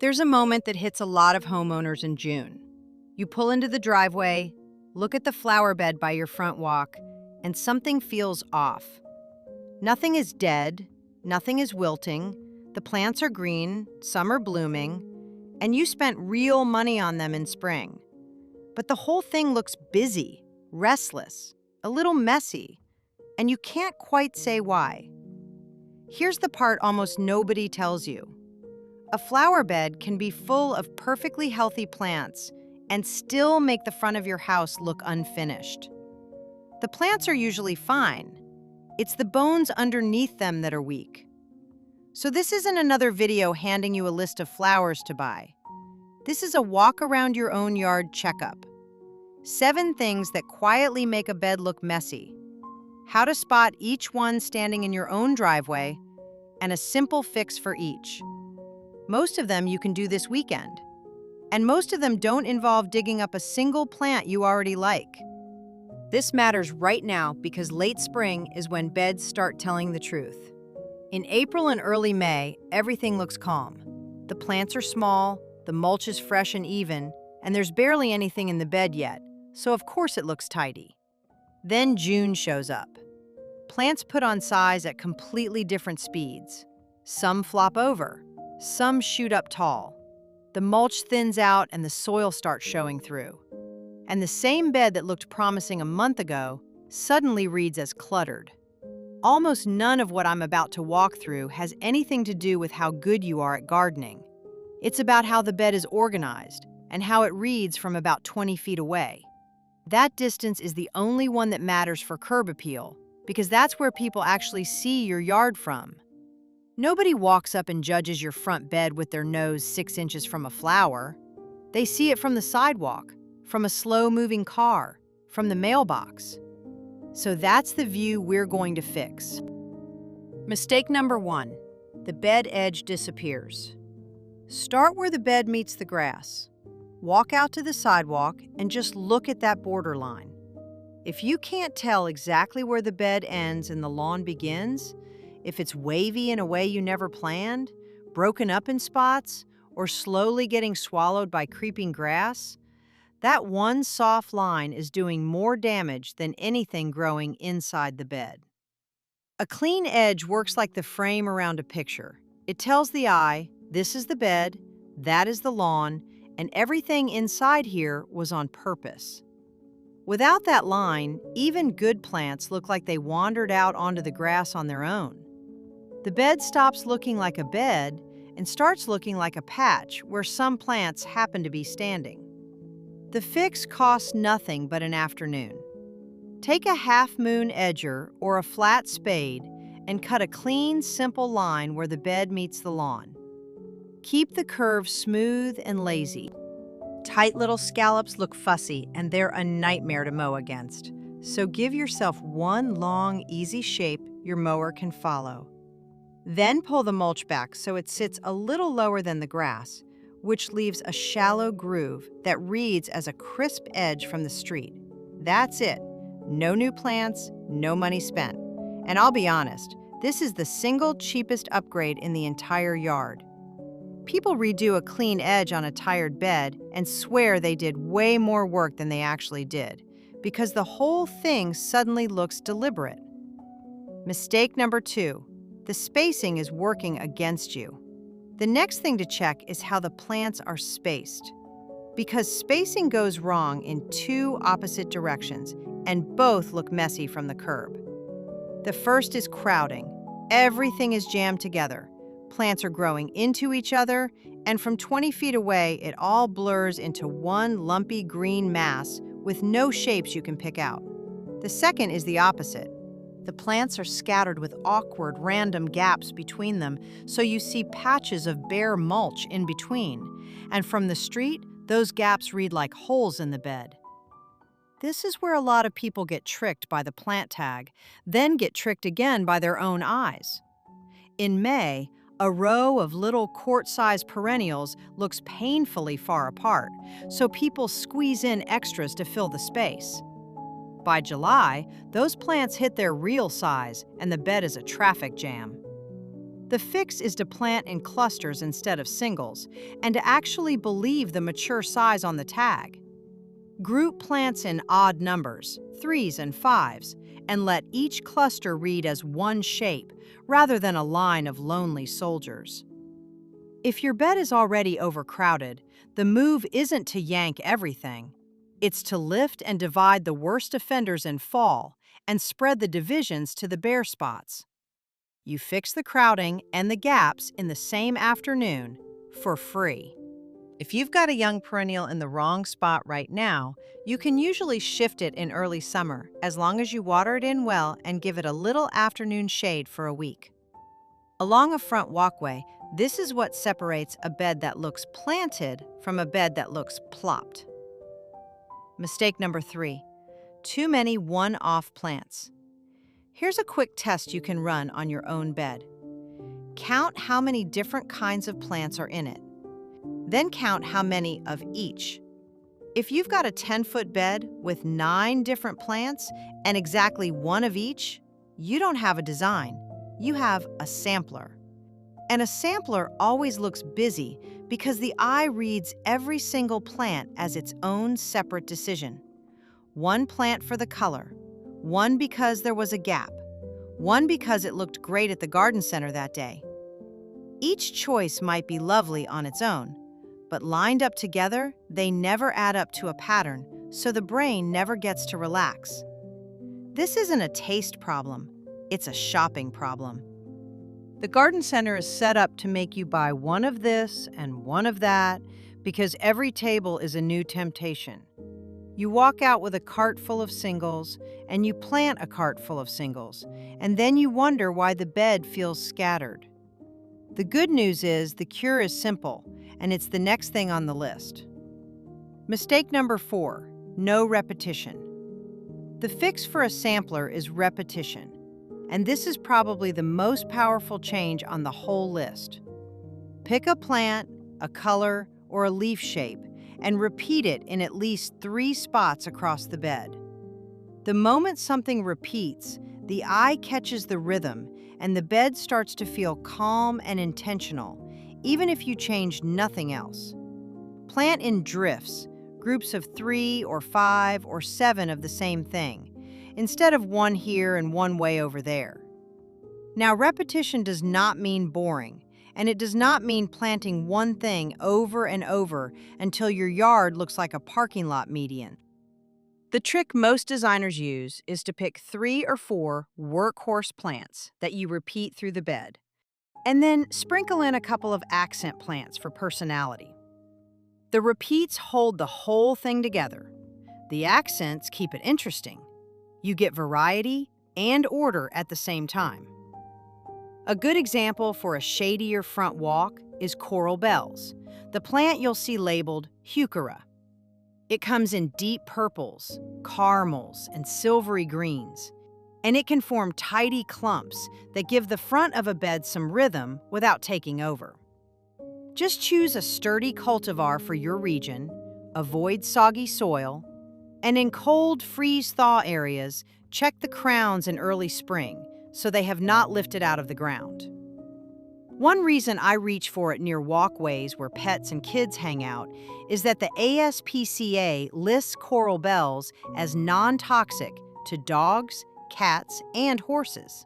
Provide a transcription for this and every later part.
There's a moment that hits a lot of homeowners in June. You pull into the driveway, look at the flower bed by your front walk, and something feels off. Nothing is dead, nothing is wilting, the plants are green, some are blooming, and you spent real money on them in spring. But the whole thing looks busy, restless, a little messy, and you can't quite say why. Here's the part almost nobody tells you. A flower bed can be full of perfectly healthy plants and still make the front of your house look unfinished. The plants are usually fine. It's the bones underneath them that are weak. So this isn't another video handing you a list of flowers to buy. This is a walk around your own yard checkup. 7 things that quietly make a bed look messy. How to spot each one standing in your own driveway, and a simple fix for each. Most of them you can do this weekend. And most of them don't involve digging up a single plant you already like. This matters right now because late spring is when beds start telling the truth. In April and early May, everything looks calm. The plants are small, the mulch is fresh and even, and there's barely anything in the bed yet, so of course it looks tidy. Then June shows up. Plants put on size at completely different speeds. Some flop over. Some shoot up tall. The mulch thins out and the soil starts showing through. And the same bed that looked promising a month ago suddenly reads as cluttered. Almost none of what I'm about to walk through has anything to do with how good you are at gardening. It's about how the bed is organized and how it reads from about 20 feet away. That distance is the only one that matters for curb appeal, because that's where people actually see your yard from. Nobody walks up and judges your front bed with their nose 6 inches from a flower. They see it from the sidewalk, from a slow-moving car, from the mailbox. So that's the view we're going to fix. Mistake number 1, the bed edge disappears. Start where the bed meets the grass. Walk out to the sidewalk and just look at that borderline. If you can't tell exactly where the bed ends and the lawn begins, if it's wavy in a way you never planned, broken up in spots, or slowly getting swallowed by creeping grass, that one soft line is doing more damage than anything growing inside the bed. A clean edge works like the frame around a picture. It tells the eye, this is the bed, that is the lawn, and everything inside here was on purpose. Without that line, even good plants look like they wandered out onto the grass on their own. The bed stops looking like a bed and starts looking like a patch where some plants happen to be standing. The fix costs nothing but an afternoon. Take a half-moon edger or a flat spade and cut a clean, simple line where the bed meets the lawn. Keep the curve smooth and lazy. Tight little scallops look fussy and they're a nightmare to mow against. So give yourself one long, easy shape your mower can follow. Then pull the mulch back so it sits a little lower than the grass, which leaves a shallow groove that reads as a crisp edge from the street. That's it. No new plants, no money spent. And I'll be honest, this is the single cheapest upgrade in the entire yard. People redo a clean edge on a tired bed and swear they did way more work than they actually did, because the whole thing suddenly looks deliberate. Mistake number 2. The spacing is working against you. The next thing to check is how the plants are spaced, because spacing goes wrong in 2 opposite directions, and both look messy from the curb. The first is crowding. Everything is jammed together. Plants are growing into each other, and from 20 feet away, it all blurs into one lumpy green mass with no shapes you can pick out. The second is the opposite. The plants are scattered with awkward, random gaps between them, so you see patches of bare mulch in between. And from the street, those gaps read like holes in the bed. This is where a lot of people get tricked by the plant tag, then get tricked again by their own eyes. In May, a row of little quart-sized perennials looks painfully far apart, so people squeeze in extras to fill the space. By July, those plants hit their real size, and the bed is a traffic jam. The fix is to plant in clusters instead of singles, and to actually believe the mature size on the tag. Group plants in odd numbers, 3s and 5s, and let each cluster read as one shape rather than a line of lonely soldiers. If your bed is already overcrowded, the move isn't to yank everything. It's to lift and divide the worst offenders in fall and spread the divisions to the bare spots. You fix the crowding and the gaps in the same afternoon for free. If you've got a young perennial in the wrong spot right now, you can usually shift it in early summer as long as you water it in well and give it a little afternoon shade for a week. Along a front walkway, this is what separates a bed that looks planted from a bed that looks plopped. Mistake number 3, too many one-off plants. Here's a quick test you can run on your own bed. Count how many different kinds of plants are in it. Then count how many of each. If you've got a 10-foot bed with 9 different plants and exactly one of each, you don't have a design. You have a sampler. And a sampler always looks busy because the eye reads every single plant as its own separate decision. One plant for the color, one because there was a gap, one because it looked great at the garden center that day. Each choice might be lovely on its own, but lined up together, they never add up to a pattern, so the brain never gets to relax. This isn't a taste problem, it's a shopping problem. The garden center is set up to make you buy one of this and one of that because every table is a new temptation. You walk out with a cart full of singles, and you plant a cart full of singles, and then you wonder why the bed feels scattered. The good news is the cure is simple, and it's the next thing on the list. Mistake number 4, no repetition. The fix for a sampler is repetition, and this is probably the most powerful change on the whole list. Pick a plant, a color, or a leaf shape, and repeat it in at least 3 spots across the bed. The moment something repeats, the eye catches the rhythm, and the bed starts to feel calm and intentional, even if you change nothing else. Plant in drifts, groups of 3 or 5 or 7 of the same thing, instead of one here and one way over there. Now, repetition does not mean boring, and it does not mean planting one thing over and over until your yard looks like a parking lot median. The trick most designers use is to pick 3 or 4 workhorse plants that you repeat through the bed, and then sprinkle in a couple of accent plants for personality. The repeats hold the whole thing together. The accents keep it interesting. You get variety and order at the same time. A good example for a shadier front walk is coral bells, the plant you'll see labeled heuchera. It comes in deep purples, caramels, and silvery greens, and it can form tidy clumps that give the front of a bed some rhythm without taking over. Just choose a sturdy cultivar for your region, avoid soggy soil, and in cold freeze-thaw areas, check the crowns in early spring so they have not lifted out of the ground. One reason I reach for it near walkways where pets and kids hang out is that the ASPCA lists coral bells as non-toxic to dogs, cats, and horses.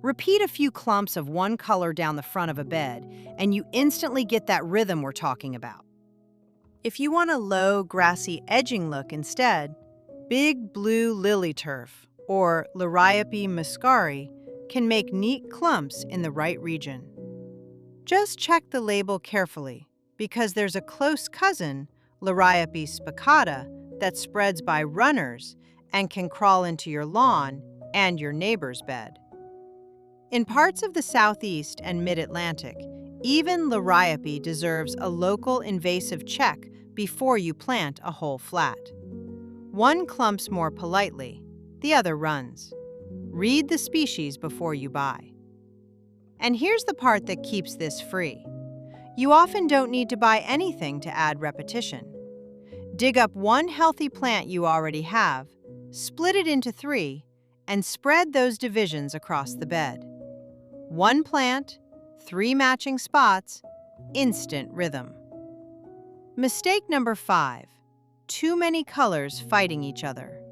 Repeat a few clumps of one color down the front of a bed, and you instantly get that rhythm we're talking about. If you want a low, grassy edging look instead, big blue lily turf, or Liriope muscari, can make neat clumps in the right region. Just check the label carefully, because there's a close cousin, Liriope spicata, that spreads by runners and can crawl into your lawn and your neighbor's bed. In parts of the Southeast and Mid-Atlantic, even Liriope deserves a local invasive check before you plant a whole flat. One clumps more politely, the other runs. Read the species before you buy. And here's the part that keeps this free. You often don't need to buy anything to add repetition. Dig up one healthy plant you already have, split it into 3, and spread those divisions across the bed. One plant, 3 matching spots, instant rhythm. Mistake number 5. Too many colors fighting each other.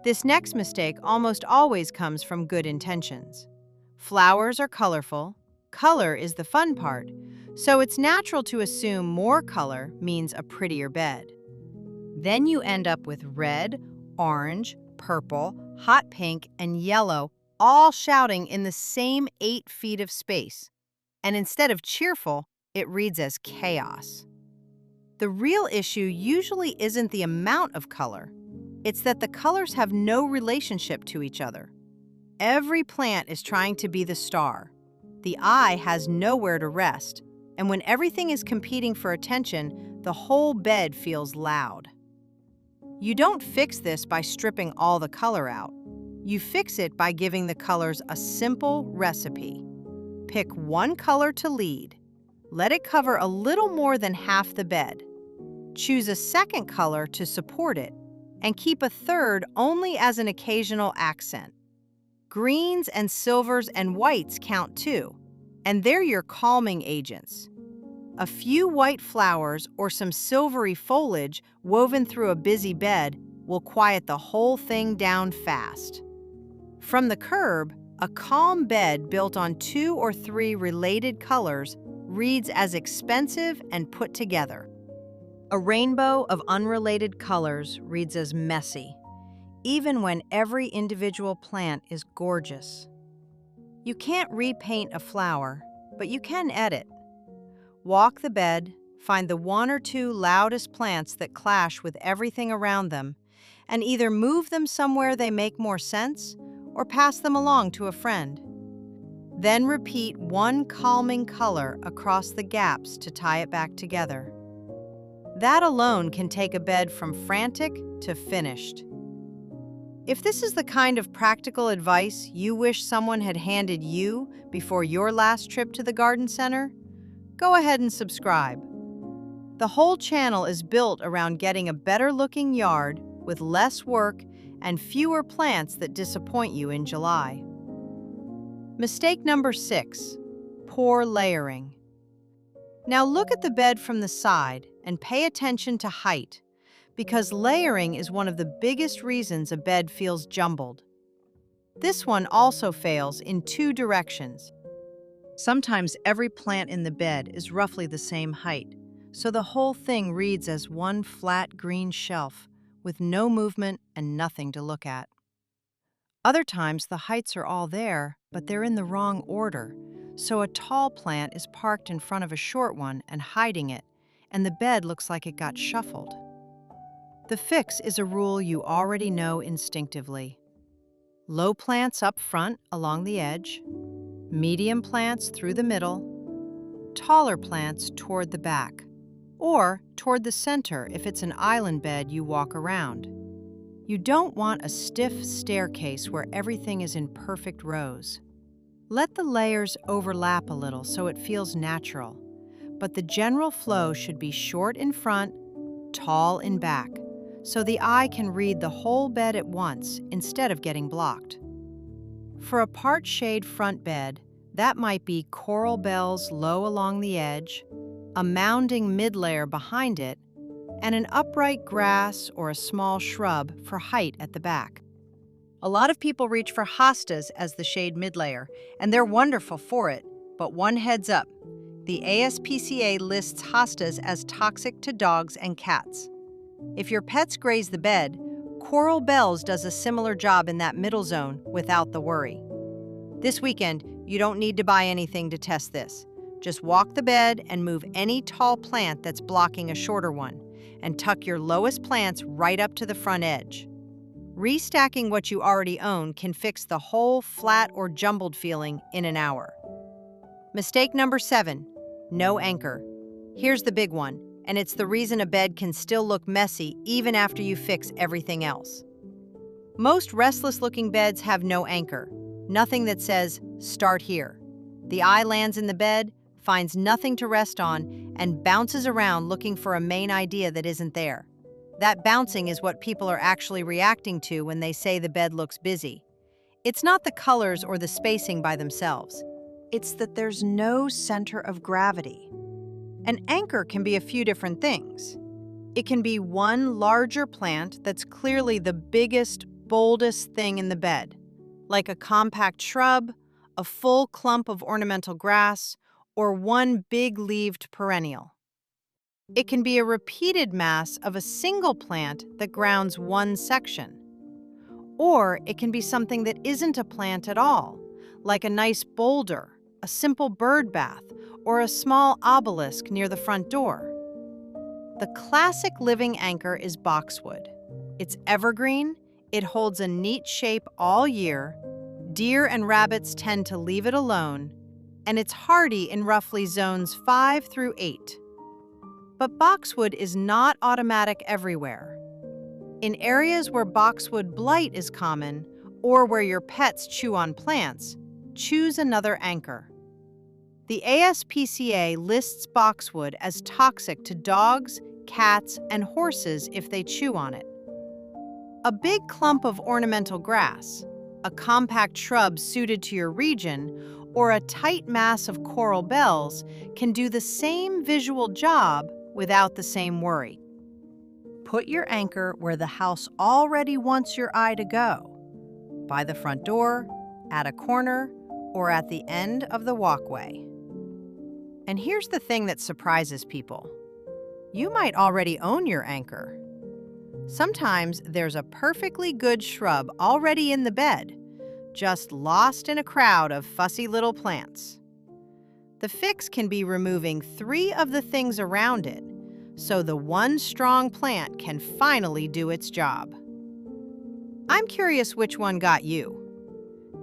This next mistake almost always comes from good intentions. Flowers are colorful. Color is the fun part, so it's natural to assume more color means a prettier bed. Then you end up with red, orange, purple, hot pink, and yellow all shouting in the same 8 feet of space. And instead of cheerful, it reads as chaos. The real issue usually isn't the amount of color. It's that the colors have no relationship to each other. Every plant is trying to be the star. The eye has nowhere to rest, and when everything is competing for attention, the whole bed feels loud. You don't fix this by stripping all the color out. You fix it by giving the colors a simple recipe. Pick one color to lead. Let it cover a little more than half the bed. Choose a second color to support it, and keep a third only as an occasional accent. Greens and silvers and whites count too, and they're your calming agents. A few white flowers or some silvery foliage woven through a busy bed will quiet the whole thing down fast. From the curb, a calm bed built on 2 or 3 related colors reads as expensive and put together. A rainbow of unrelated colors reads as messy, even when every individual plant is gorgeous. You can't repaint a flower, but you can edit. Walk the bed, find the 1 or 2 loudest plants that clash with everything around them, and either move them somewhere they make more sense or pass them along to a friend. Then repeat one calming color across the gaps to tie it back together. That alone can take a bed from frantic to finished. If this is the kind of practical advice you wish someone had handed you before your last trip to the garden center, go ahead and subscribe. The whole channel is built around getting a better-looking yard with less work and fewer plants that disappoint you in July. Mistake number 6, poor layering. Now look at the bed from the side and pay attention to height, because layering is one of the biggest reasons a bed feels jumbled. This one also fails in 2 directions. Sometimes every plant in the bed is roughly the same height, so the whole thing reads as one flat green shelf with no movement and nothing to look at. Other times the heights are all there, but they're in the wrong order, so a tall plant is parked in front of a short one and hiding it, and the bed looks like it got shuffled. The fix is a rule you already know instinctively. Low plants up front along the edge, medium plants through the middle, taller plants toward the back, or toward the center if it's an island bed you walk around. You don't want a stiff staircase where everything is in perfect rows. Let the layers overlap a little so it feels natural, but the general flow should be short in front, tall in back, so the eye can read the whole bed at once instead of getting blocked. For a part shade front bed, that might be coral bells low along the edge, a mounding mid-layer behind it, and an upright grass or a small shrub for height at the back. A lot of people reach for hostas as the shade mid-layer, and they're wonderful for it, but one heads up. The ASPCA lists hostas as toxic to dogs and cats. If your pets graze the bed, Coral Bells does a similar job in that middle zone without the worry. This weekend, you don't need to buy anything to test this. Just walk the bed and move any tall plant that's blocking a shorter one, and tuck your lowest plants right up to the front edge. Restacking what you already own can fix the whole flat or jumbled feeling in an hour. Mistake number 7, no anchor. Here's the big one, and it's the reason a bed can still look messy even after you fix everything else. Most restless-looking beds have no anchor, nothing that says, "Start here." The eye lands in the bed, finds nothing to rest on, and bounces around looking for a main idea that isn't there. That bouncing is what people are actually reacting to when they say the bed looks busy. It's not the colors or the spacing by themselves. It's that there's no center of gravity. An anchor can be a few different things. It can be one larger plant that's clearly the biggest, boldest thing in the bed, like a compact shrub, a full clump of ornamental grass, or one big-leaved perennial. It can be a repeated mass of a single plant that grounds one section. Or it can be something that isn't a plant at all, like a nice boulder, a simple bird bath, or a small obelisk near the front door. The classic living anchor is boxwood. It's evergreen, it holds a neat shape all year, deer and rabbits tend to leave it alone, and it's hardy in roughly zones 5 through 8. But boxwood is not automatic everywhere. In areas where boxwood blight is common, or where your pets chew on plants, choose another anchor. The ASPCA lists boxwood as toxic to dogs, cats, and horses if they chew on it. A big clump of ornamental grass, a compact shrub suited to your region, or a tight mass of coral bells can do the same visual job without the same worry. Put your anchor where the house already wants your eye to go, by the front door, at a corner, or at the end of the walkway. And here's the thing that surprises people. You might already own your anchor. Sometimes there's a perfectly good shrub already in the bed, just lost in a crowd of fussy little plants. The fix can be removing 3 of the things around it, so the one strong plant can finally do its job. I'm curious which one got you.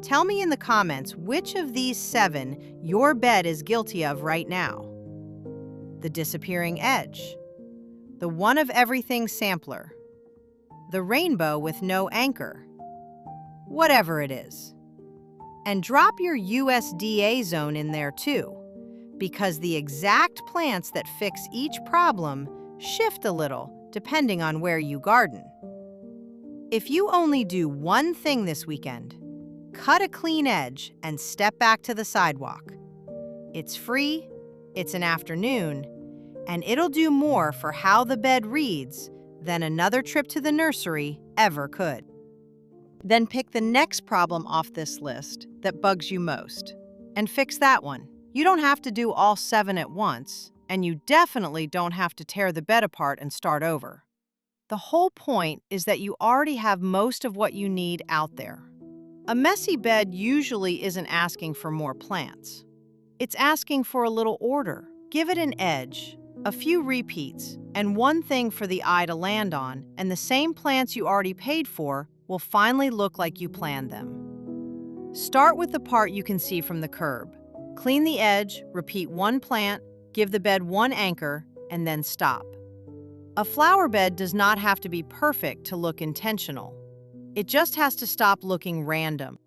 Tell me in the comments which of these 7 your bed is guilty of right now. The disappearing edge, the one of everything sampler, the rainbow with no anchor, whatever it is. And drop your USDA zone in there too, because the exact plants that fix each problem shift a little depending on where you garden. If you only do one thing this weekend, cut a clean edge and step back to the sidewalk. It's free, it's an afternoon, and it'll do more for how the bed reads than another trip to the nursery ever could. Then pick the next problem off this list that bugs you most and fix that one. You don't have to do all 7 at once, and you definitely don't have to tear the bed apart and start over. The whole point is that you already have most of what you need out there. A messy bed usually isn't asking for more plants. It's asking for a little order. Give it an edge, a few repeats, and one thing for the eye to land on, and the same plants you already paid for will finally look like you planned them. Start with the part you can see from the curb. Clean the edge, repeat one plant, give the bed one anchor, and then stop. A flower bed does not have to be perfect to look intentional. It just has to stop looking random.